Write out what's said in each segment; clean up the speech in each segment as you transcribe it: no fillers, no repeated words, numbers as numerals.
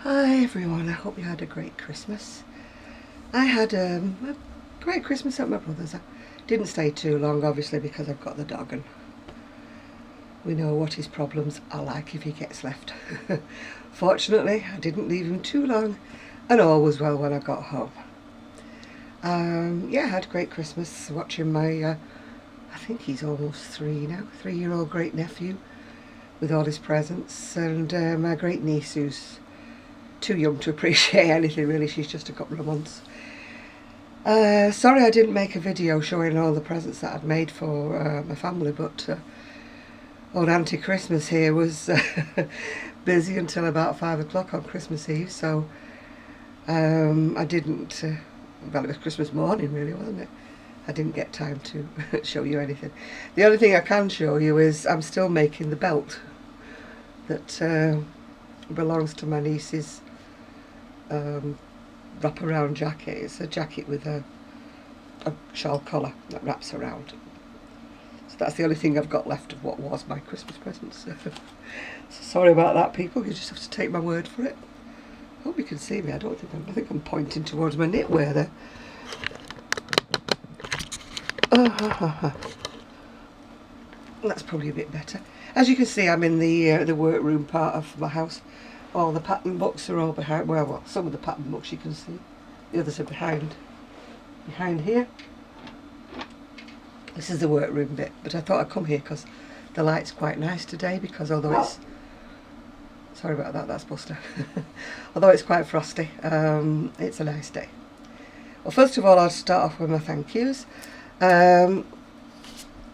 Hi everyone, I hope you had a great Christmas. I had a great Christmas at my brother's. I didn't stay too long, obviously, because I've got the dog and we know what his problems are like if he gets left. Fortunately, I didn't leave him too long and all was well when I got home. Yeah, I had a great Christmas watching my, I think he's almost 3 now, 3-year-old great nephew with all his presents, and my great niece who's too young to appreciate anything really, she's just a couple of months. Sorry I didn't make a video showing all the presents that I'd made for my family, but old Auntie Christmas here was busy until about 5 o'clock on Christmas Eve, so I didn't, well, it was Christmas morning really, wasn't it? I didn't get time to show you anything. The only thing I can show you is I'm still making the belt that belongs to my niece's wrap-around jacket. It's a jacket with a shawl collar that wraps around. So that's the only thing I've got left of what was my Christmas presents. So sorry about that, people. You just have to take my word for it. Hope you can see me. I think I'm pointing towards my knitwear there. That's probably a bit better. As you can see, I'm in the workroom part of my house. All the pattern books are all behind. Well, some of the pattern books you can see. The others are behind here. This is the workroom bit, but I thought I'd come here because the light's quite nice today. Because although it's sorry about that, that's Buster. Although it's quite frosty, it's a nice day. Well, first of all, I'll start off with my thank yous.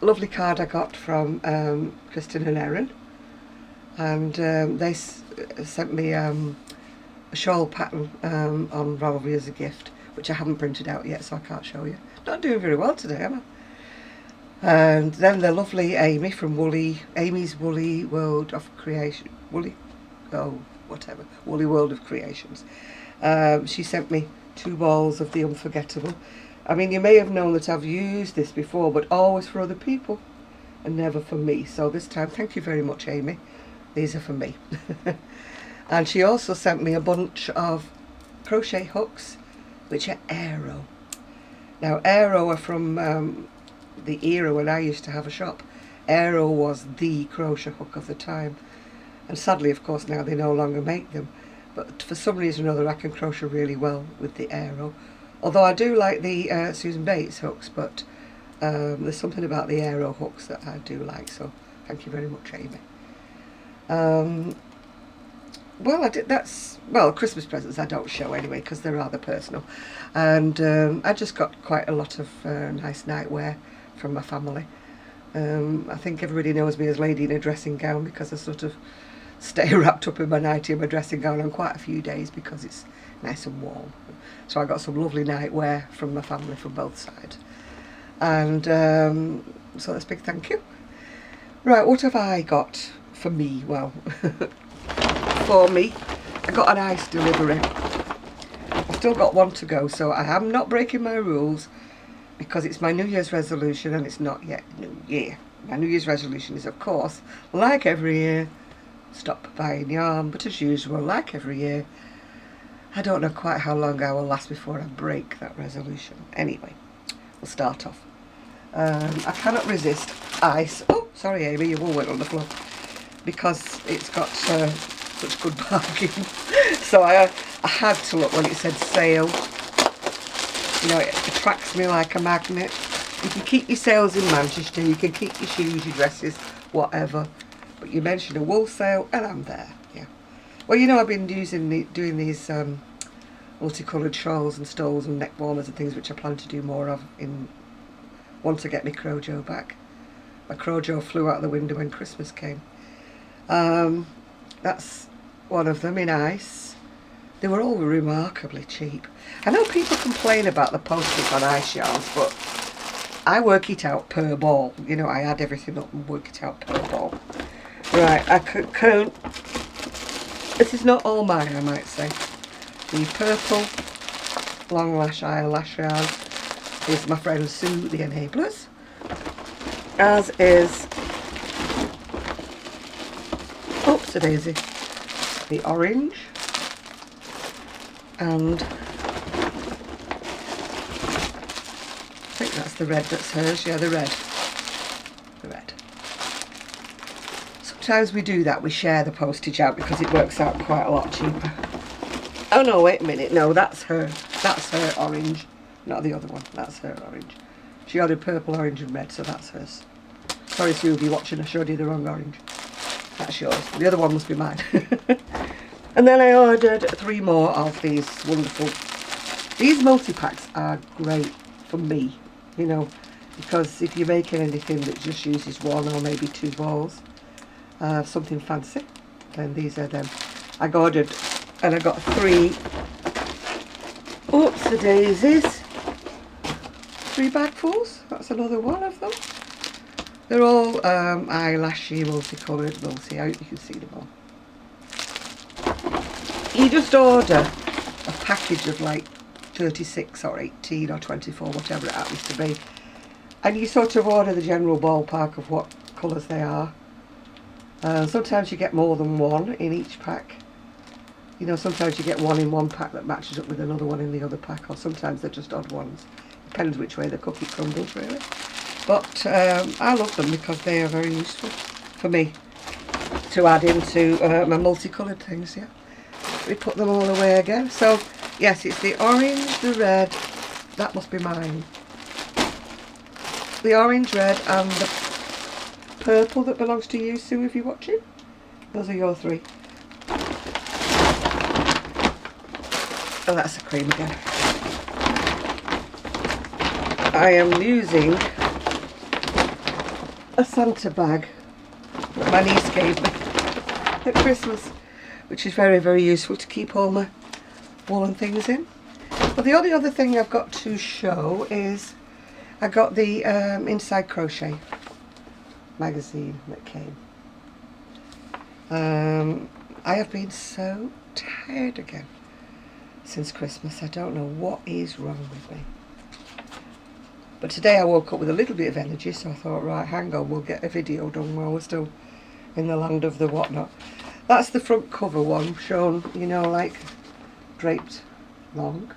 Lovely card I got from Kristen and Erin, and they sent me a shawl pattern on Ravelry as a gift, which I haven't printed out yet, so I can't show you. Not doing very well today, am I? And then the lovely Amy from Amy's Woolly World of Creation, Woolly World of Creations. She sent me 2 balls of the Unforgettable. I mean, you may have known that I've used this before, but always for other people and never for me. So this time, thank you very much, Amy. These are for me. And she also sent me a bunch of crochet hooks, which are Aero. Now, Aero are from the era when I used to have a shop. Aero was the crochet hook of the time. And sadly, of course, now they no longer make them. But for some reason or other, I can crochet really well with the Aero. Although I do like the Susan Bates hooks, but there's something about the Aero hooks that I do like, so thank you very much, Amy. Well, Christmas presents I don't show anyway because they're rather personal. And I just got quite a lot of nice nightwear from my family. I think everybody knows me as Lady in a Dressing Gown because I sort of stay wrapped up in my nightie and my dressing gown on quite a few days because it's nice and warm. So I got some lovely nightwear from my family from both sides. And so that's a big thank you. Right, what have I got for me? Well, for me, I got a nice delivery. I've still got one to go, so I am not breaking my rules because it's my New Year's resolution and it's not yet New Year. My New Year's resolution is, of course, like every year, stop buying yarn, but as usual, like every year, I don't know quite how long I will last before I break that resolution. Anyway, we'll start off. I cannot resist ice. Oh, sorry Amy, your wool went on the floor. Because it's got such good bargain. So I had to look when it said sale. You know, it attracts me like a magnet. You can keep your sales in Manchester, you can keep your shoes, your dresses, whatever. But you mentioned a wool sale and I'm there, yeah. Well, you know, I've been doing these multicoloured shawls and stoles and neck warmers and things, which I plan to do more of once I get my Crojo back. My Crojo flew out the window when Christmas came. That's one of them in ice. They were all remarkably cheap. I know people complain about the postage on ice yarns, but I work it out per ball. You know, I add everything up and work it out per ball. Right, I can't. This is not all mine, I might say. The purple long lash eyelash yarn is my friend Sue the Enablers, as is, oops a daisy, the orange and I think that's the red that's hers. Yeah, the red. The red. Sometimes we do that, we share the postage out because it works out quite a lot cheaper. Oh no, wait a minute, no, that's her orange, not the other one, that's her orange. She ordered purple, orange and red, so that's hers. Sorry Sue, if you're watching, I showed you the wrong orange. That's yours, the other one must be mine. And then I ordered 3 more of these wonderful, these multi-packs are great for me, you know, because if you're making anything that just uses 1 or maybe 2 balls, something fancy, then these are them. I ordered, and I got 3, oops the daisies, 3 bagfuls, that's another one of them. They're all eyelashy, multicoloured, you can see them all. You just order a package of like 36 or 18 or 24, whatever it happens to be, and you sort of order the general ballpark of what colours they are. Sometimes you get more than 1 in each pack. You know, sometimes you get 1 in one pack that matches up with another one in the other pack, or sometimes they're just odd ones. Depends which way the cookie crumbles, really. But I love them because they are very useful for me to add into my multicoloured things, yeah. We put them all away again. So, yes, it's the orange, the red, that must be mine. The orange, red and the purple that belongs to you, Sue, if you're watching. Those are your 3. Oh, that's a cream again. I am using a Santa bag that my niece gave me at Christmas, which is very, very useful to keep all my woolen things in. But the only other thing I've got to show is I got the Inside Crochet magazine that came. I have been so tired again since Christmas. I don't know what is wrong with me. But today I woke up with a little bit of energy, so I thought, right, hang on, we'll get a video done while we're still in the land of the whatnot. That's the front cover one, shown, you know, like draped long.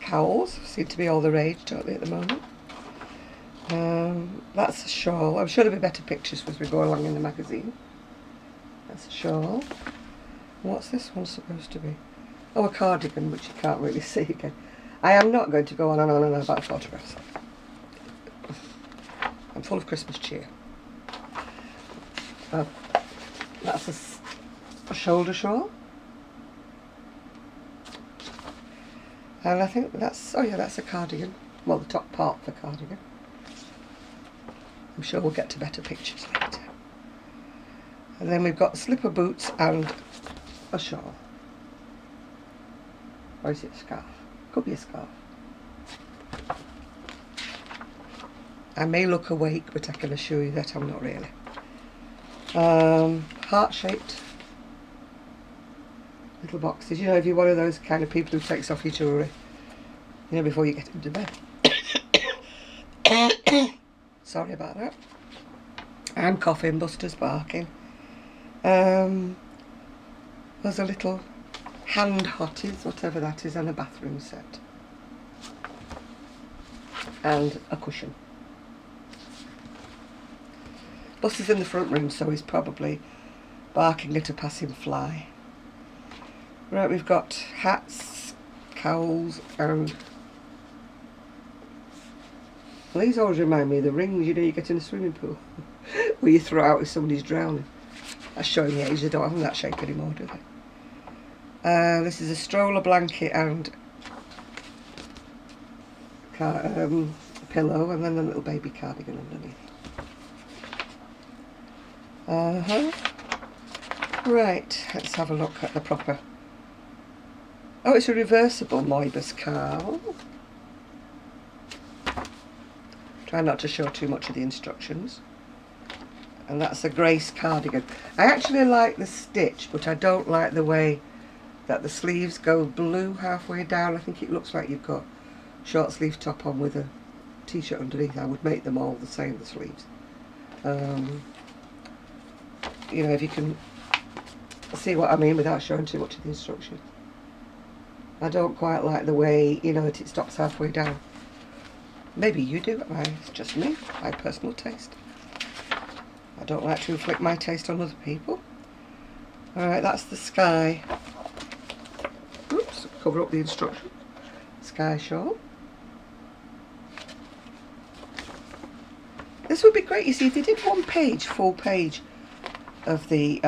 Cowls seem to be all the rage, don't they, at the moment? That's a shawl. I'm sure there'll be better pictures as we go along in the magazine. That's a shawl. What's this one supposed to be? Oh, a cardigan, which you can't really see again. I am not going to go on and on and on about photographs. I'm full of Christmas cheer. That's a shoulder shawl. And I think that's, oh yeah, that's a cardigan. Well, the top part of the cardigan. I'm sure we'll get to better pictures later. And then we've got slipper boots and a shawl. Or is it a scarf? Could be a scarf. I may look awake, but I can assure you that I'm not really. Heart-shaped little boxes. You know, if you're one of those kind of people who takes off your jewellery, you know, before you get into bed. Sorry about that. I'm coughing, Buster's barking. There's a little hand hotties, whatever that is, and a bathroom set. And a cushion. Buster's in the front room, so he's probably barking at a passing fly. Right, we've got hats, cowls, and well, these always remind me of the rings, you know, you get in a swimming pool where you throw out if somebody's drowning. That's showing the age, they don't have them that shape anymore, do they? This is a stroller blanket and pillow, and then a little baby cardigan underneath. Right, let's have a look at the proper. Oh, it's a reversible Moibus cowl. Try not to show too much of the instructions. And that's a Grace cardigan. I actually like the stitch, but I don't like the way that the sleeves go blue halfway down. I think it looks like you've got short sleeve top on with a t-shirt underneath. I would make them all the same, the sleeves. You know, if you can see what I mean without showing too much of the instructions. I don't quite like the way, you know, that it stops halfway down. Maybe you do, but it's just me, my personal taste. I don't like to inflict my taste on other people. Alright, that's the sky. Oops, cover up the instructions. Sky shawl. This would be great, you see, if they did one page, full page of the,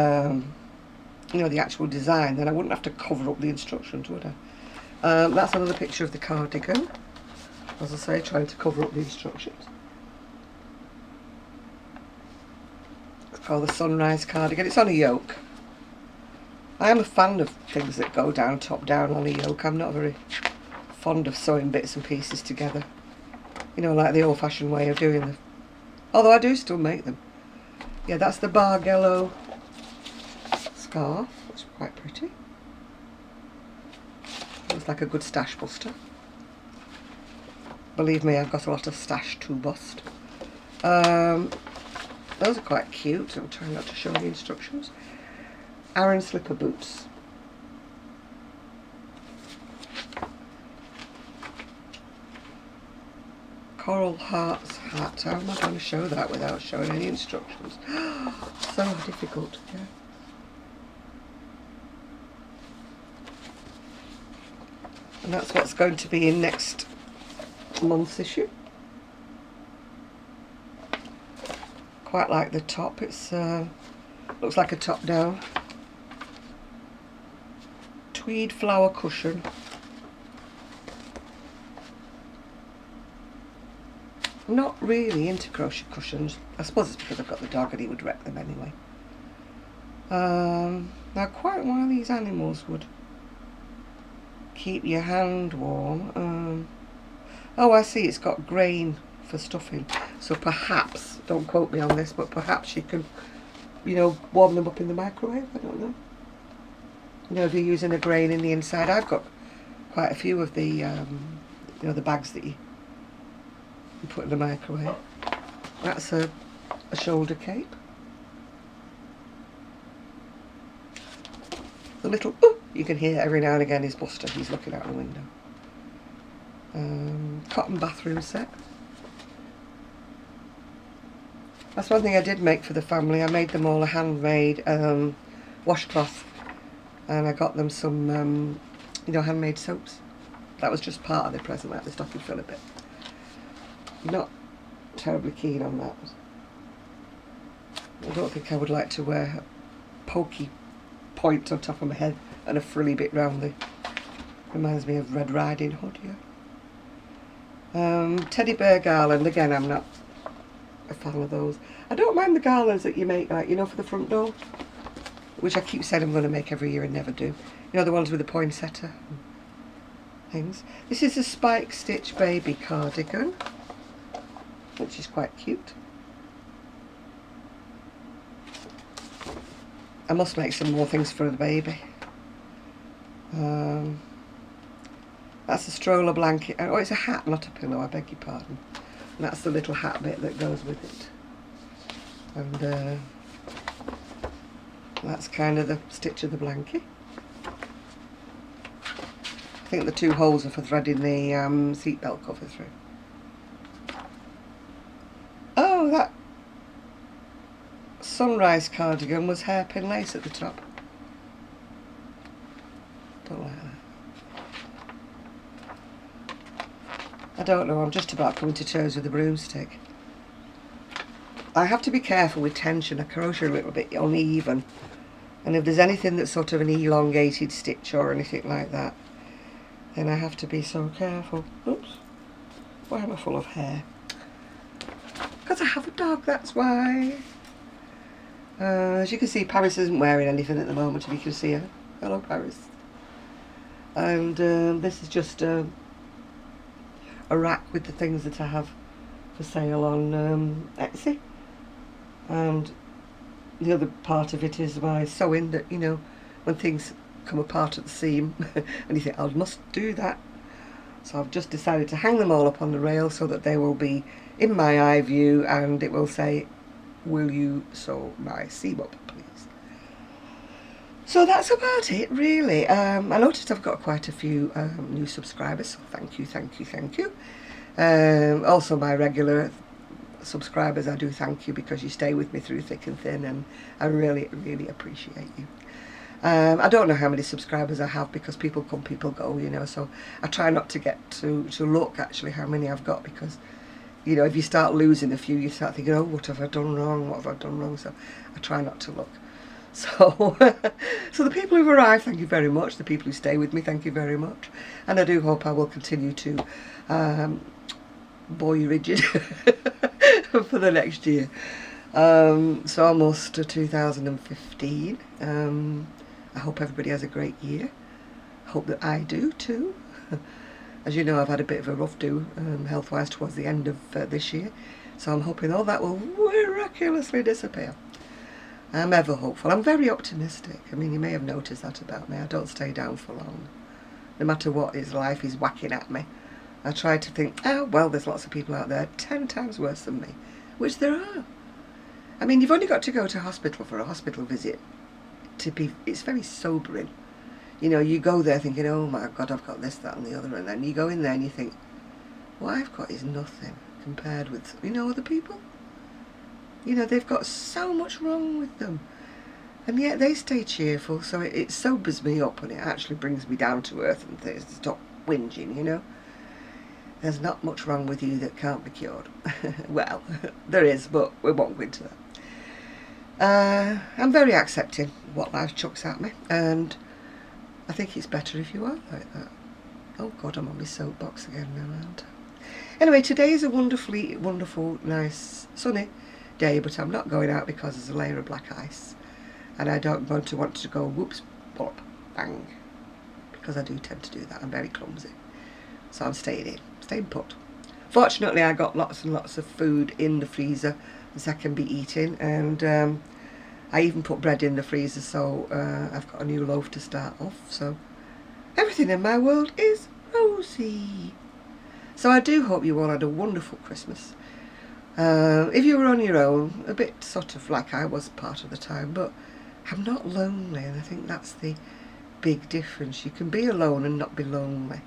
you know, the actual design, then I wouldn't have to cover up the instructions, would I? That's another picture of the cardigan. As I say, trying to cover up the instructions. It's called the Sunrise cardigan. It's on a yoke. I am a fan of things that go down, top down on a yoke. I'm not very fond of sewing bits and pieces together. You know, like the old-fashioned way of doing them. Although I do still make them. Yeah, that's the Bargello scarf. It's quite pretty. Looks like a good stash buster. Believe me, I've got a lot of stash to bust. Those are quite cute. I'm trying not to show the instructions. Aran slipper boots. Coral hearts hat. How am I going to show that without showing any instructions? So difficult. Yeah. And that's what's going to be in next month's issue. Quite like the top. It's looks like a top down tweed flower cushion. I'm not really into crochet cushions. I suppose it's because I've got the dog and he would wreck them anyway. Now quite why these animals would keep your hand warm. Oh, I see, it's got grain for stuffing. So perhaps, don't quote me on this, but perhaps you can, you know, warm them up in the microwave. I don't know. You know, if you're using a grain in the inside. I've got quite a few of the, you know, the bags that you put in the microwave. That's a shoulder cape. The little, ooh, you can hear every now and again is Buster. He's looking out the window. Cotton bathroom set. That's one thing I did make for the family. I made them all a handmade washcloth, and I got them some, you know, handmade soaps. That was just part of the present, like the stocking filler bit. Not terribly keen on that. I don't think I would like to wear a pokey point on top of my head and a frilly bit round the. Reminds me of Red Riding Hood, yeah. Teddy bear garland, again I'm not a fan of those. I don't mind the garlands that you make, like, you know, for the front door, which I keep saying I'm going to make every year and never do. You know, the ones with the poinsettia and things. This is a spike stitch baby cardigan, which is quite cute. I must make some more things for the baby. That's a stroller blanket. Oh, it's a hat, not a pillow, I beg your pardon. And that's the little hat bit that goes with it. And that's kind of the stitch of the blanket. I think the two holes are for threading the seatbelt cover through. Oh, that sunrise cardigan was hairpin lace at the top. Don't like that. I don't know, I'm just about coming to terms with the broomstick. I have to be careful with tension. I crochet a little bit uneven, and if there's anything that's sort of an elongated stitch or anything like that, then I have to be so careful. Oops, why am I full of hair? Because I have a dog, that's why. As you can see, Paris isn't wearing anything at the moment, if you can see her. Hello, Paris. And this is just a rack with the things that I have for sale on Etsy. And the other part of it is my sewing, that, you know, when things come apart at the seam and you think, I must do that. So I've just decided to hang them all up on the rail so that they will be in my eye view, and it will say, will you sew my seam up, please? So that's about it, really. I noticed I've got quite a few new subscribers, so thank you, thank you, thank you. Also, my regular subscribers, I do thank you because you stay with me through thick and thin, and I really, really appreciate you. I don't know how many subscribers I have because people come, people go, you know, so I try not to get to look actually how many I've got, because, you know, if you start losing a few, you start thinking, oh, what have I done wrong, what have I done wrong, so I try not to look. So, so the people who've arrived, thank you very much. The people who stay with me, thank you very much. And I do hope I will continue to bore you rigid for the next year. So almost 2015. I hope everybody has a great year. Hope that I do too. As you know, I've had a bit of a rough do health-wise towards the end of this year. So I'm hoping all that will miraculously disappear. I'm ever hopeful. I'm very optimistic. I mean, you may have noticed that about me. I don't stay down for long. No matter what life is whacking at me, I try to think, oh, well, there's lots of people out there 10 times worse than me, which there are. I mean, you've only got to go to hospital for a hospital visit to be, it's very sobering. You know, you go there thinking, oh my God, I've got this, that and the other, and then you go in there and you think, what I've got is nothing compared with, you know, other people. You know, they've got so much wrong with them, and yet they stay cheerful, so it sobers me up, and it actually brings me down to earth and things, stop whinging, you know. There's not much wrong with you that can't be cured. Well, there is, but we won't go into that. I'm very accepting what life chucks at me, and I think it's better if you are like that. Oh God, I'm on my soapbox again now, aren't I? Anyway, today is a wonderfully, wonderful, nice, sunny day, but I'm not going out because there's a layer of black ice, and I don't want to go whoops, pop, bang, because I do tend to do that. I'm very clumsy, so I'm staying put. Fortunately, I got lots and lots of food in the freezer that I can be eating, and I even put bread in the freezer, so I've got a new loaf to start off, so everything in my world is rosy. So I do hope you all had a wonderful Christmas. If you were on your own, a bit sort of like I was part of the time, but I'm not lonely, and I think that's the big difference. You can be alone and not be lonely.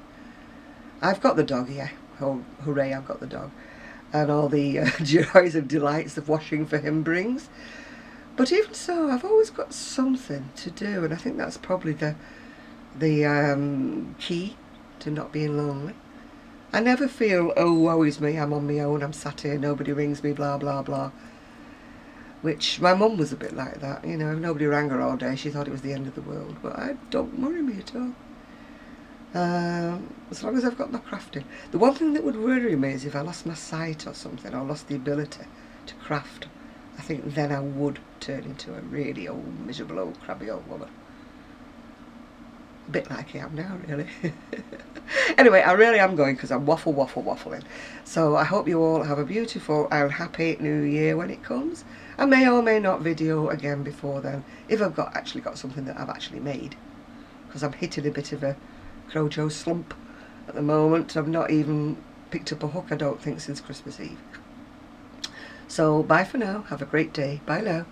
I've got the dog, yeah. Oh, hooray, I've got the dog. And all the joys and delights of washing for him brings. But even so, I've always got something to do, and I think that's probably the key to not being lonely. I never feel, oh, woe is me, I'm on my own, I'm sat here, nobody rings me, blah, blah, blah. Which, my mum was a bit like that, you know, if nobody rang her all day, she thought it was the end of the world. But I don't worry me at all. As long as I've got my crafting. The one thing that would worry me is if I lost my sight or something, or lost the ability to craft. I think then I would turn into a really old, miserable, old, crabby old woman. A bit like I am now, really. Anyway, I really am going because I'm waffling. So I hope you all have a beautiful and happy new year when it comes. I may or may not video again before then, if I've actually got something that I've actually made. Because I'm hitting a bit of a Crochet slump at the moment. I've not even picked up a hook, I don't think, since Christmas Eve. So bye for now, have a great day, bye now.